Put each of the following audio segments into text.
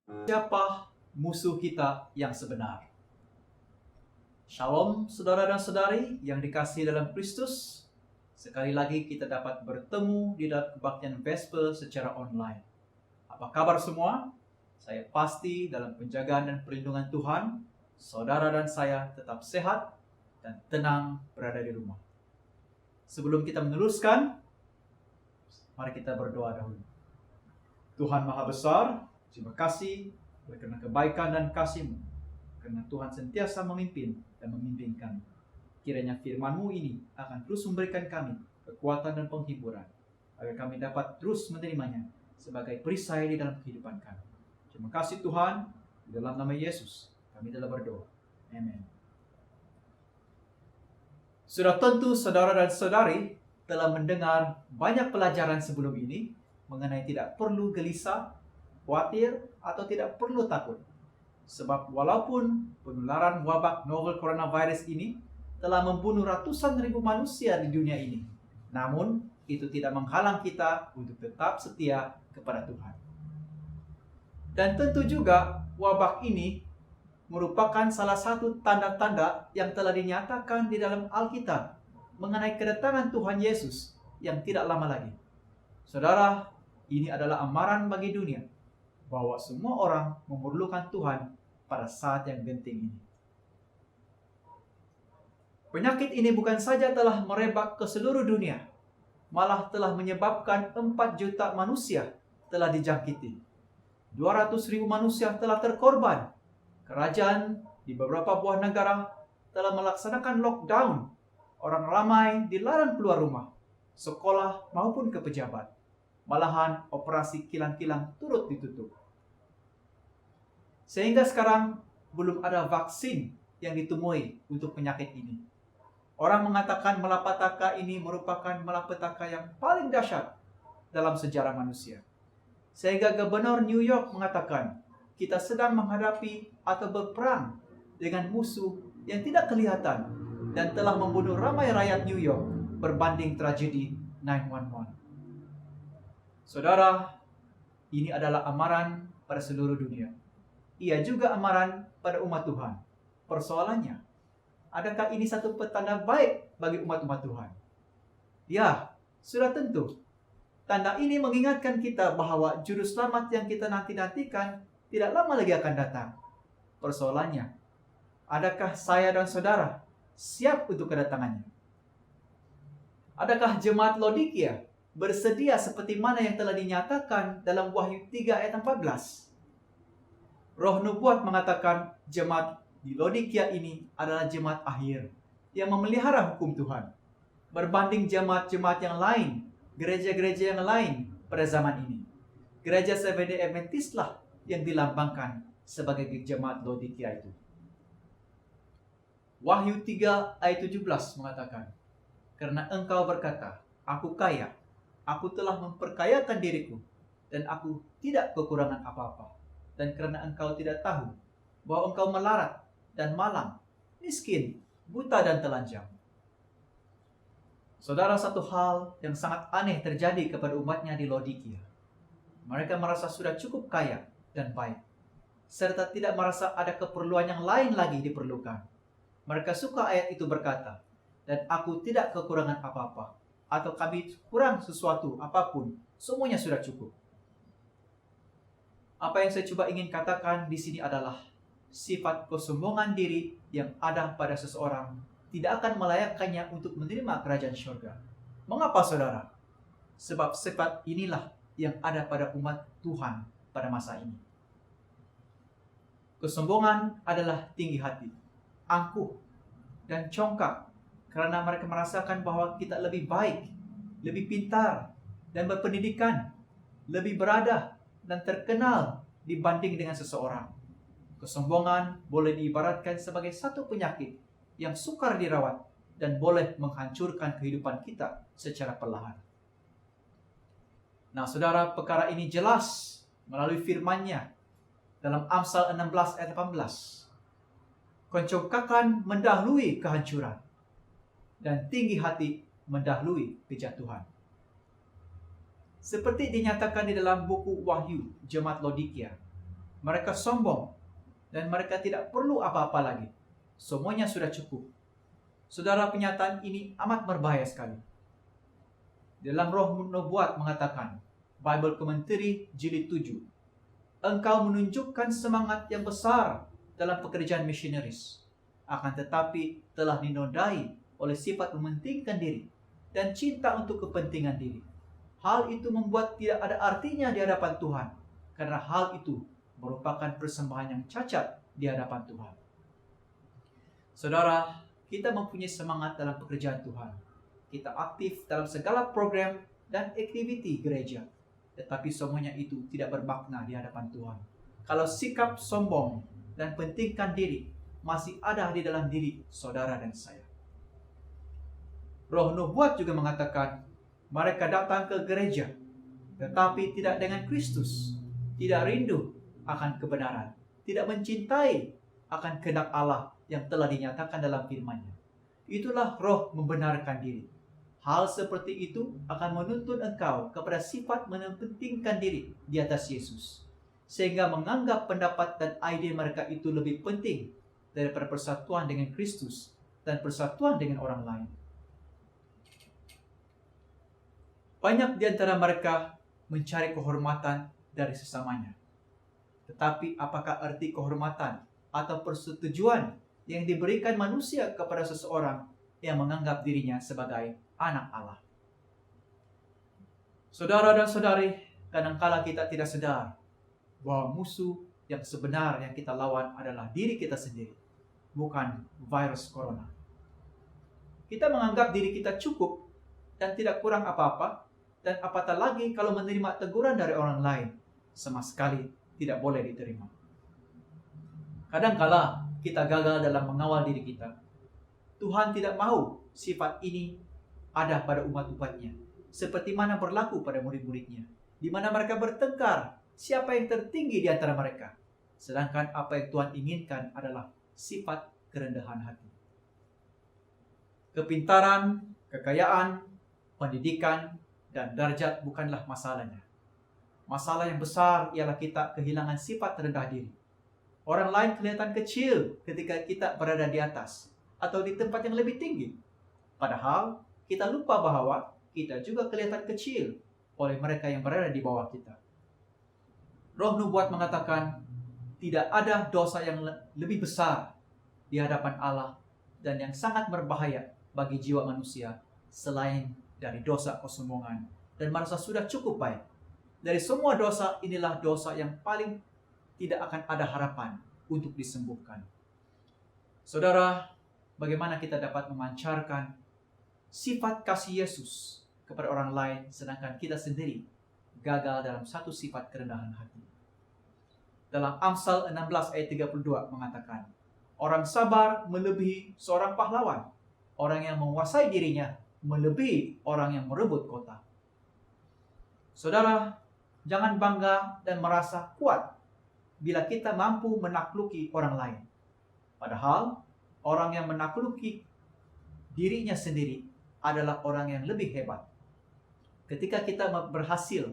Siapa musuh kita yang sebenar? Shalom saudara dan saudari yang dikasihi dalam Kristus. Sekali lagi kita dapat bertemu di dalam kebaktian Vesper secara online. Apa kabar semua? Saya pasti dalam penjagaan dan perlindungan Tuhan, saudara dan saya tetap sehat dan tenang berada di rumah. Sebelum kita meneruskan, mari kita berdoa dahulu. Tuhan Maha Besar, terima kasih karena kebaikan dan kasih-Mu. Karena Tuhan sentiasa memimpin dan membimbing kami. Kiranya firman-Mu ini akan terus memberikan kami kekuatan dan penghiburan, agar kami dapat terus menerimanya sebagai perisai di dalam kehidupan kami. Terima kasih Tuhan, di dalam nama Yesus kami telah berdoa. Amin. Sudah tentu saudara dan saudari telah mendengar banyak pelajaran sebelum ini mengenai tidak perlu gelisah, khawatir, atau tidak perlu takut. Sebab walaupun penularan wabak novel coronavirus ini telah membunuh ratusan ribu manusia di dunia ini, namun itu tidak menghalang kita untuk tetap setia kepada Tuhan. Dan tentu juga wabak ini merupakan salah satu tanda-tanda yang telah dinyatakan di dalam Alkitab mengenai kedatangan Tuhan Yesus yang tidak lama lagi. Saudara, ini adalah amaran bagi dunia bahwa semua orang memerlukan Tuhan pada saat yang genting ini. Penyakit ini bukan saja telah merebak ke seluruh dunia, malah telah menyebabkan 4 juta manusia telah dijangkiti. 200.000 manusia telah terkorban. Kerajaan di beberapa buah negara telah melaksanakan lockdown. Orang ramai dilarang keluar rumah, sekolah maupun ke pejabat. Malahan operasi kilang-kilang turut ditutup. Sehingga sekarang belum ada vaksin yang ditemui untuk penyakit ini. Orang mengatakan malapetaka ini merupakan malapetaka yang paling dahsyat dalam sejarah manusia. Sehingga Gubernur New York mengatakan, kita sedang menghadapi atau berperang dengan musuh yang tidak kelihatan dan telah membunuh ramai rakyat New York berbanding tragedi 9/11. Saudara, ini adalah amaran pada seluruh dunia. Ia juga amaran pada umat Tuhan. Persoalannya, adakah ini satu petanda baik bagi umat-umat Tuhan? Ya, sudah tentu. Tanda ini mengingatkan kita bahwa juru selamat yang kita nanti-nantikan tidak lama lagi akan datang. Persoalannya, adakah saya dan saudara siap untuk kedatangannya? Adakah jemaat Laodikia bersedia seperti mana yang telah dinyatakan dalam Wahyu 3 ayat 14? Roh Nubuat mengatakan jemaat di Laodikia ini adalah jemaat akhir yang memelihara hukum Tuhan. Berbanding jemaat-jemaat yang lain, gereja-gereja yang lain pada zaman ini. Gereja Seventh-day Adventist lah yang dilambangkan sebagai jemaat Laodikia itu. Wahyu 3 ayat 17 mengatakan, karena engkau berkata, aku kaya, aku telah memperkayakan diriku, dan aku tidak kekurangan apa-apa. Dan karena engkau tidak tahu bahwa engkau melarat dan malang, miskin, buta dan telanjang. Saudara, satu hal yang sangat aneh terjadi kepada umatnya di Laodikia. Mereka merasa sudah cukup kaya dan baik, serta tidak merasa ada keperluan yang lain lagi diperlukan. Mereka suka ayat itu berkata, dan aku tidak kekurangan apa-apa, atau kami kurang sesuatu apapun, semuanya sudah cukup. Apa yang saya coba ingin katakan di sini adalah sifat kesombongan diri yang ada pada seseorang tidak akan melayakkannya untuk menerima kerajaan surga. Mengapa saudara? Sebab sifat inilah yang ada pada umat Tuhan pada masa ini. Kesombongan adalah tinggi hati, angkuh, dan congkak karena mereka merasakan bahwa kita lebih baik, lebih pintar, dan berpendidikan, lebih berada dan terkenal dibanding dengan seseorang. Kesombongan boleh diibaratkan sebagai satu penyakit yang sukar dirawat dan boleh menghancurkan kehidupan kita secara perlahan. Nah, saudara, perkara ini jelas melalui firman-Nya dalam Amsal 16 ayat 18. Kencongkakan mendahului kehancuran, dan tinggi hati mendahului kejatuhan. Seperti dinyatakan di dalam buku Wahyu Jemaat Laodikia, Mereka sombong dan mereka tidak perlu apa-apa lagi. Semuanya sudah cukup. Saudara, penyataan ini amat berbahaya sekali. Dalam Roh Nubuat mengatakan, Bible Commentary jilid 7, engkau menunjukkan semangat yang besar dalam pekerjaan misionaris, akan tetapi telah dinodai oleh sifat mementingkan diri dan cinta untuk kepentingan diri. Hal itu membuat tidak ada artinya di hadapan Tuhan, karena hal itu merupakan persembahan yang cacat di hadapan Tuhan. Saudara, kita mempunyai semangat dalam pekerjaan Tuhan. Kita aktif dalam segala program dan aktiviti gereja, tetapi semuanya itu tidak bermakna di hadapan Tuhan. Kalau sikap sombong dan pentingkan diri masih ada di dalam diri saudara dan saya. Roh Nubuat juga mengatakan, mereka datang ke gereja, tetapi tidak dengan Kristus, tidak rindu akan kebenaran, tidak mencintai akan kehendak Allah yang telah dinyatakan dalam firman-Nya. Itulah roh membenarkan diri. Hal seperti itu akan menuntun engkau kepada sifat mementingkan diri di atas Yesus, sehingga menganggap pendapat dan ide mereka itu lebih penting daripada persatuan dengan Kristus dan persatuan dengan orang lain. Banyak di antara mereka mencari kehormatan dari sesamanya. Tetapi apakah arti kehormatan atau persetujuan yang diberikan manusia kepada seseorang yang menganggap dirinya sebagai anak Allah? Saudara dan saudari, kadangkala kita tidak sadar bahwa musuh yang sebenar yang kita lawan adalah diri kita sendiri, bukan virus corona. Kita menganggap diri kita cukup dan tidak kurang apa-apa, dan apatah lagi kalau menerima teguran dari orang lain, sama sekali tidak boleh diterima. Kadangkala kita gagal dalam mengawal diri kita. Tuhan tidak mau sifat ini ada pada umat-umatnya, seperti mana berlaku pada murid-muridnya, di mana mereka bertengkar siapa yang tertinggi di antara mereka. Sedangkan apa yang Tuhan inginkan adalah sifat kerendahan hati. Kepintaran, kekayaan, pendidikan, dan derajat bukanlah masalahnya. Masalah yang besar ialah kita kehilangan sifat rendah diri. Orang lain kelihatan kecil ketika kita berada di atas atau di tempat yang lebih tinggi. Padahal kita lupa bahwa kita juga kelihatan kecil oleh mereka yang berada di bawah kita. Roh Nubuat mengatakan tidak ada dosa yang lebih besar di hadapan Allah dan yang sangat berbahaya bagi jiwa manusia selain dari dosa kesombongan dan merasa sudah cukup baik. Dari semua dosa, inilah dosa yang paling tidak akan ada harapan untuk disembuhkan. Saudara, bagaimana kita dapat memancarkan sifat kasih Yesus kepada orang lain sedangkan kita sendiri gagal dalam satu sifat kerendahan hati? Dalam Amsal 16 ayat 32 mengatakan, orang sabar melebihi seorang pahlawan. Orang yang menguasai dirinya melebihi orang yang merebut kota. Saudara, jangan bangga dan merasa kuat bila kita mampu menakluki orang lain. Padahal, orang yang menakluki dirinya sendiri adalah orang yang lebih hebat. Ketika kita berhasil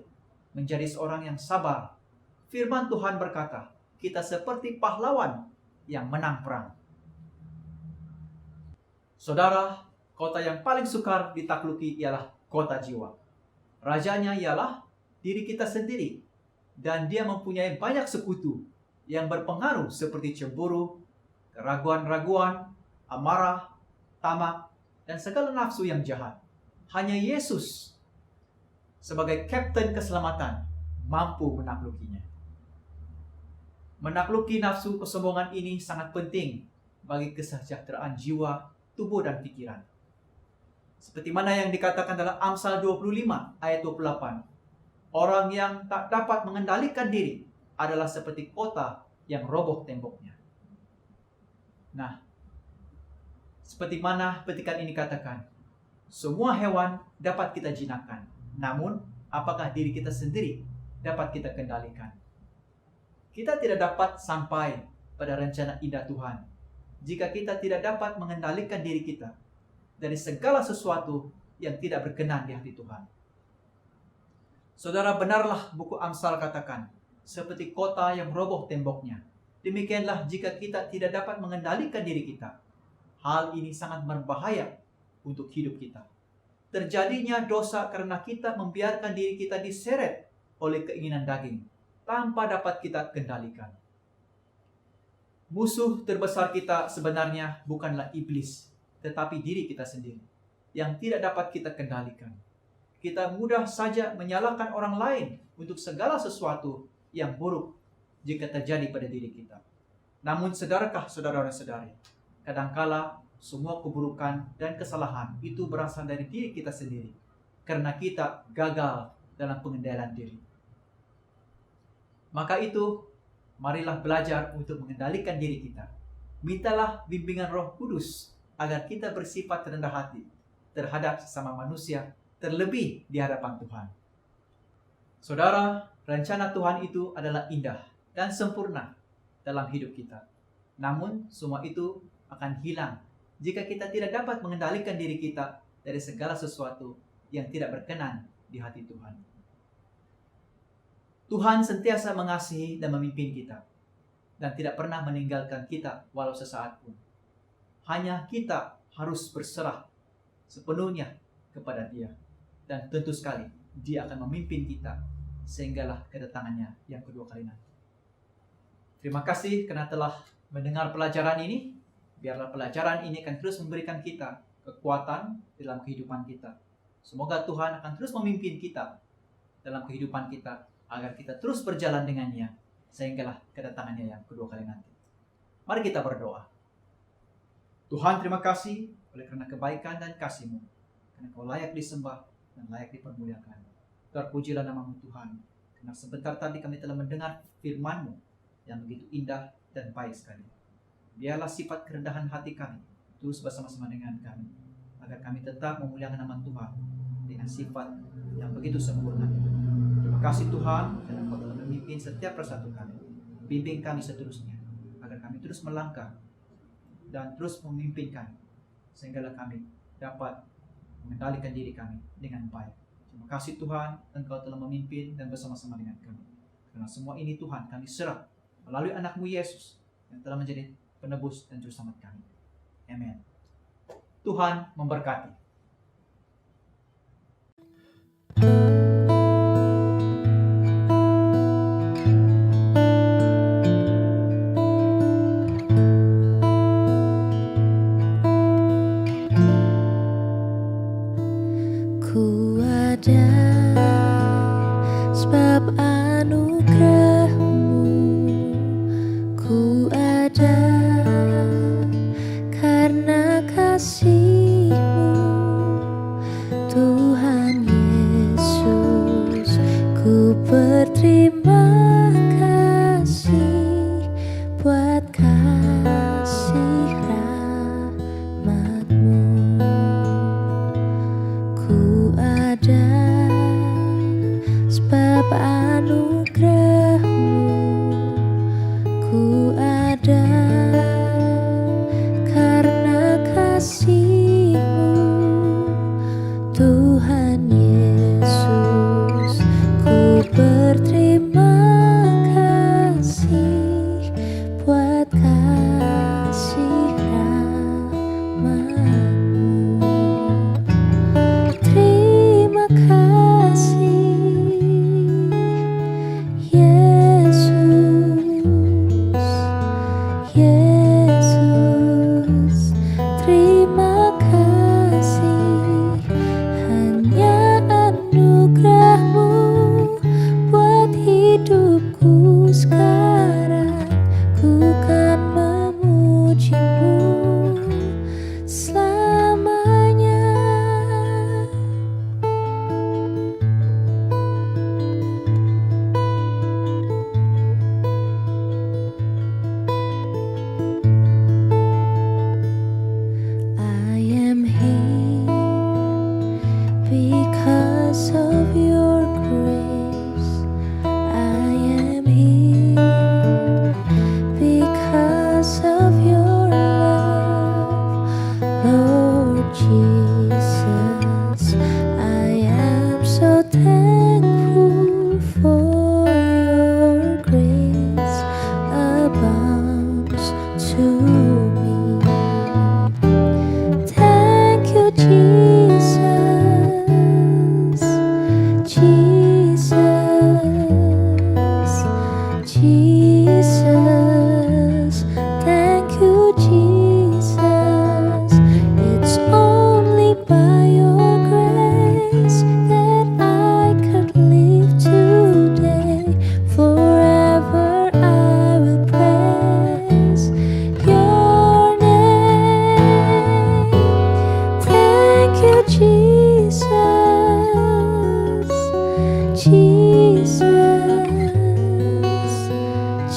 menjadi seorang yang sabar, firman Tuhan berkata, kita seperti pahlawan yang menang perang. Saudara, kota yang paling sukar ditakluki ialah kota jiwa. Rajanya ialah diri kita sendiri, dan dia mempunyai banyak sekutu yang berpengaruh seperti cemburu, keraguan-raguan, amarah, tamak, dan segala nafsu yang jahat. Hanya Yesus sebagai kapten keselamatan mampu menaklukinya. Menakluki nafsu kesombongan ini sangat penting bagi kesejahteraan jiwa, tubuh, dan pikiran. Seperti mana yang dikatakan dalam Amsal 25 ayat 28. Orang yang tak dapat mengendalikan diri adalah seperti kota yang roboh temboknya. Nah, seperti mana petikan ini katakan, semua hewan dapat kita jinakkan. Namun, apakah diri kita sendiri dapat kita kendalikan? Kita tidak dapat sampai pada rencana indah Tuhan jika kita tidak dapat mengendalikan diri kita dari segala sesuatu yang tidak berkenan di hati Tuhan. Saudara, benarlah buku Amsal katakan, seperti kota yang roboh temboknya. Demikianlah jika kita tidak dapat mengendalikan diri kita. Hal ini sangat berbahaya untuk hidup kita. Terjadinya dosa karena kita membiarkan diri kita diseret oleh keinginan daging tanpa dapat kita kendalikan. Musuh terbesar kita sebenarnya bukanlah iblis, tetapi diri kita sendiri yang tidak dapat kita kendalikan. Kita mudah saja menyalahkan orang lain untuk segala sesuatu yang buruk jika terjadi pada diri kita. Namun sadarakah saudara dan saudari, kadangkala semua keburukan dan kesalahan itu berasal dari diri kita sendiri karena kita gagal dalam pengendalian diri. Maka itu, marilah belajar untuk mengendalikan diri kita. Mintalah bimbingan Roh Kudus agar kita bersifat rendah hati terhadap sesama manusia, terlebih di hadapan Tuhan. Saudara, rencana Tuhan itu adalah indah dan sempurna dalam hidup kita. Namun, semua itu akan hilang jika kita tidak dapat mengendalikan diri kita dari segala sesuatu yang tidak berkenan di hati Tuhan. Tuhan sentiasa mengasihi dan memimpin kita, dan tidak pernah meninggalkan kita walau sesaat pun. Hanya kita harus berserah sepenuhnya kepada Dia, dan tentu sekali Dia akan memimpin kita sehinggalah kedatangannya yang kedua kali nanti. Terima kasih karena telah mendengar pelajaran ini. Biarlah pelajaran ini akan terus memberikan kita kekuatan dalam kehidupan kita. Semoga Tuhan akan terus memimpin kita dalam kehidupan kita, agar kita terus berjalan dengannya sehinggalah kedatangannya yang kedua kali nanti. Mari kita berdoa. Tuhan, terima kasih oleh karena kebaikan dan kasih-Mu, karena Kau layak disembah dan layak dipermuliakan. Terpujilah nama-Mu Tuhan, karena sebentar tadi kami telah mendengar firman-Mu yang begitu indah dan baik sekali. Biarlah sifat kerendahan hati kami terus bersama-sama dengan kami, agar kami tetap memuliakan nama Tuhan dengan sifat yang begitu sempurna. Terima kasih Tuhan, karena Kau telah memimpin setiap persatu kami. Bimbing kami seterusnya, agar kami terus melangkah dan terus memimpin kami, sehinggalah kami dapat mengendalikan diri kami dengan baik. Terima kasih Tuhan, Engkau telah memimpin dan bersama-sama dengan kami. Karena semua ini Tuhan kami serah melalui anak-Mu Yesus yang telah menjadi penebus dan juru selamat kami. Amin. Tuhan memberkati. Ku ada sebab anugerah-Mu, ku ada karena kasih-Mu, Tuhan Yesus. Ku berterima kasih buat kasih rahmat-Mu. Ku ada sebab anugerah-Mu, ku ada karena kasih-Mu, Tuhan Yesus. Ku berterima kasih buat kasih rahmat-Mu. Terima kasih Yesus, Yesus. Terima kasih, hanya anugerah-Mu buat hidupku sekarang. Ku kan memuji-Mu selamanya. I am here because of your grace. I am here because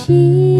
cinta